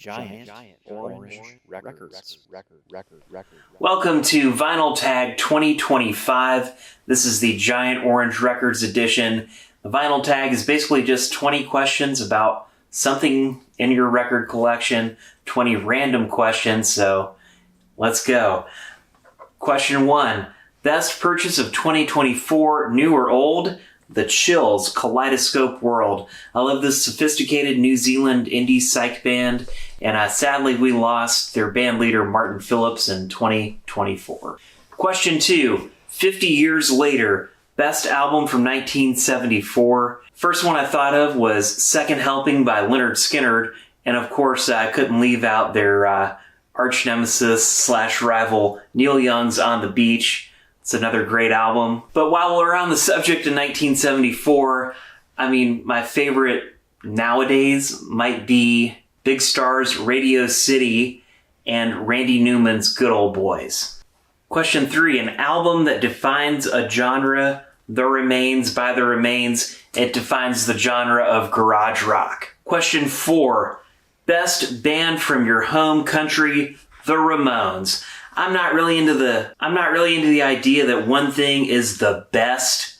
Giant Orange Records. Welcome to Vinyl Tag 2025. This is the Giant Orange Records edition. The Vinyl Tag is basically just 20 questions about something in your record collection, 20 random questions, so let's go. Question 1. Best purchase of 2024, new or old? The Chills, Kaleidoscope World. I love this sophisticated New Zealand indie psych band, and sadly we lost their band leader Martin Phillips in 2024. Question 2. 50 years later, best album from 1974. First one I thought of was Second Helping by Lynyrd Skynyrd, and of course I couldn't leave out their arch nemesis / rival Neil Young's On the Beach. It's another great album. But while we're on the subject of 1974, my favorite nowadays might be Big Star's Radio City and Randy Newman's Good Old Boys. Question 3, an album that defines a genre. The Remains by The Remains. It defines the genre of garage rock. Question 4, best band from your home country. The Ramones. I'm not really into the idea that one thing is the best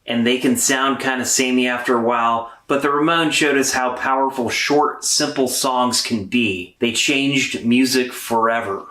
and they can sound kind of samey after a while, but the Ramones showed us how powerful short, simple songs can be. They changed music forever.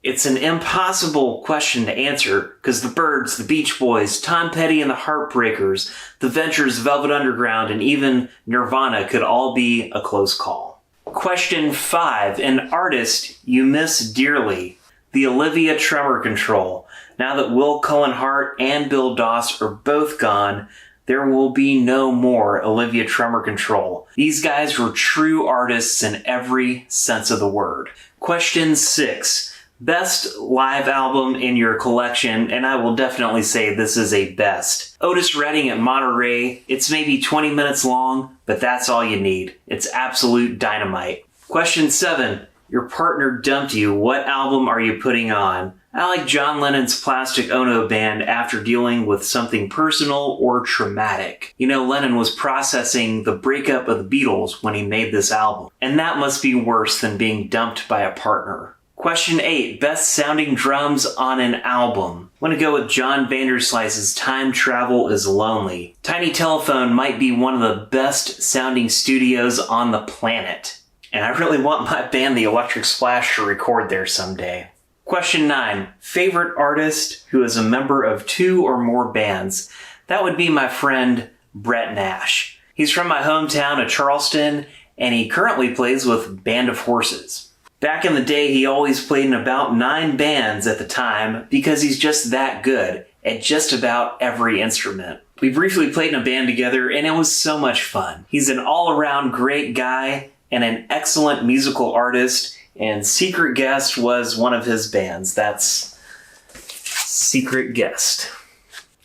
It's an impossible question to answer because the Byrds, the Beach Boys, Tom Petty and the Heartbreakers, the Ventures, Velvet Underground, and even Nirvana could all be a close call. Question 5, an artist you miss dearly. The Olivia Tremor Control. Now that Will Cullen Hart and Bill Doss are both gone, there will be no more Olivia Tremor Control. These guys were true artists in every sense of the word. Question 6. Best live album in your collection, and I will definitely say this is a best. Otis Redding at Monterey. It's maybe 20 minutes long, but that's all you need. It's absolute dynamite. Question 7. Your partner dumped you. What album are you putting on? I like John Lennon's Plastic Ono Band after dealing with something personal or traumatic. You know, Lennon was processing the breakup of the Beatles when he made this album. And that must be worse than being dumped by a partner. Question 8. Best sounding drums on an album. I'm gonna go with John Vanderslice's Time Travel is Lonely. Tiny Telephone might be one of the best sounding studios on the planet. And I really want my band, The Electric Splash, to record there someday. Question 9. Favorite artist who is a member of 2 or more bands? That would be my friend Brett Nash. He's from my hometown of Charleston, and he currently plays with Band of Horses. Back in the day, he always played in about 9 bands at the time because he's just that good at just about every instrument. We briefly played in a band together, and it was so much fun. He's an all-around great guy and an excellent musical artist, and Secret Guest was one of his bands. That's Secret Guest.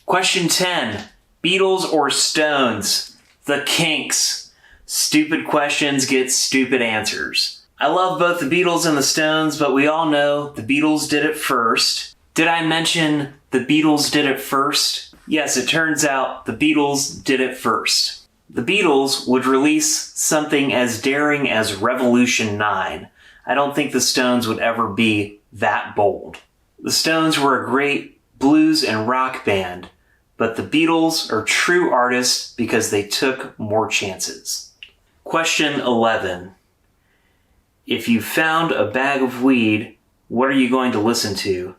Question 10. Beatles or Stones? The Kinks. Stupid questions get stupid answers. I love both the Beatles and the Stones, but we all know the Beatles did it first. Did I mention the Beatles did it first? Yes, it turns out the Beatles did it first. The Beatles would release something as daring as Revolution 9. I don't think the Stones would ever be that bold. The Stones were a great blues and rock band, but the Beatles are true artists because they took more chances. Question 11. If you found a bag of weed, what are you going to listen to?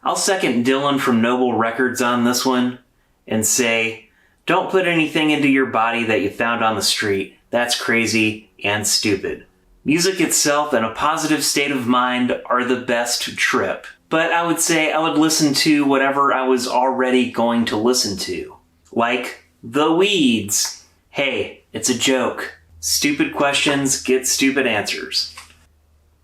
I'll second Dylan from Noble Records on this one and say, don't put anything into your body that you found on the street. That's crazy and stupid. Music itself and a positive state of mind are the best trip. But I would say I would listen to whatever I was already going to listen to. Like The Weeds. Hey, it's a joke. Stupid questions get stupid answers.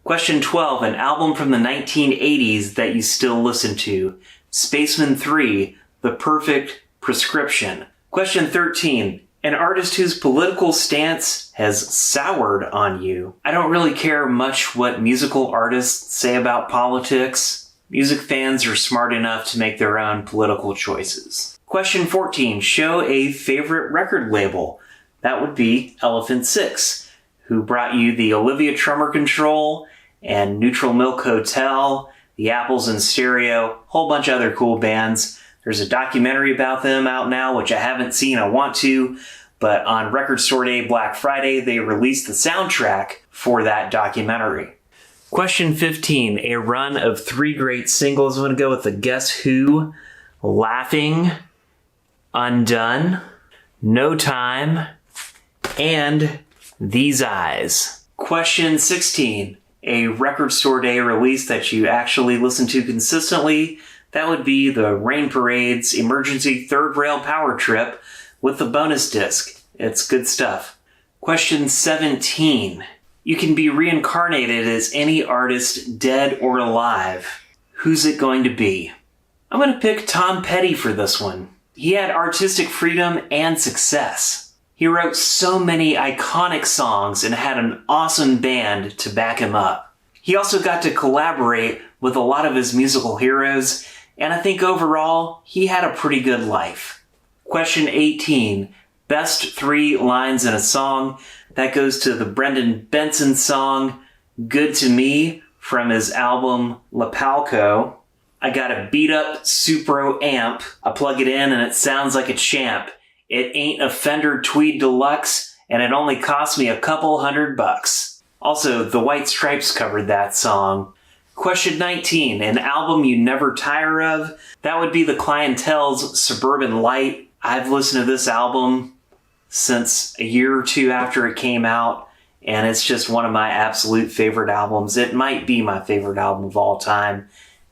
Question 12, an album from the 1980s that you still listen to. Spaceman 3, The Perfect Prescription. Question 13, an artist whose political stance has soured on you. I don't really care much what musical artists say about politics. Music fans are smart enough to make their own political choices. Question 14, show a favorite record label. That would be Elephant Six. who brought you the Olivia Tremor Control and Neutral Milk Hotel, the Apples in Stereo, a whole bunch of other cool bands. There's a documentary about them out now, which I haven't seen. I want to, but on Record Store Day, Black Friday, they released the soundtrack for that documentary. Question 15, a run of 3 great singles. I'm going to go with the Guess Who, Laughing, Undone, No Time, and These Eyes. Question 16, a Record Store Day release that you actually listen to consistently. That would be the Rain Parade's Emergency Third Rail Power Trip with the bonus disc. It's good stuff. Question 17. You can be reincarnated as any artist, dead or alive. Who's it going to be? I'm going to pick Tom Petty for this one. He had artistic freedom and success. He wrote so many iconic songs and had an awesome band to back him up. He also got to collaborate with a lot of his musical heroes, and I think overall, he had a pretty good life. Question 18. Best 3 lines in a song. That goes to the Brendan Benson song, Good to Me, from his album La Palco. I got a beat up Supro amp. I plug it in and it sounds like a champ. It ain't a Fender Tweed Deluxe, and it only cost me a couple $100. Also, the White Stripes covered that song. Question 19, an album you never tire of. That would be the Clientele's Suburban Light. I've listened to this album since a year or two after it came out, and it's just one of my absolute favorite albums. It might be my favorite album of all time,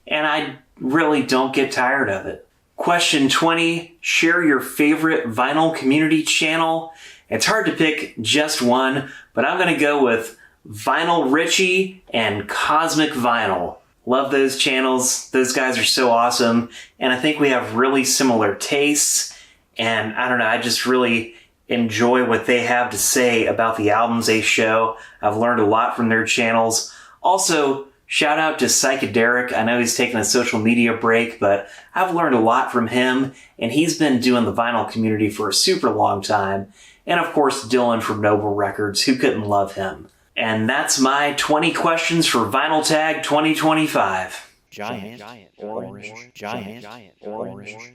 and I really don't get tired of it. Question 20, share your favorite vinyl community channel. It's hard to pick just one, but I'm going to go with Vinyl Richie and Cosmic Vinyl. Love those channels. Those guys are so awesome, and I think we have really similar tastes, and I don't know, I just really enjoy what they have to say about the albums they show. I've learned a lot from their channels. Also, shout out to Psychedelic. I know he's taking a social media break, but I've learned a lot from him, and he's been doing the vinyl community for a super long time. And of course, Dylan from Noble Records. Who couldn't love him? And that's my 20 questions for Vinyl Tag 2025. Giant, orange, giant, orange.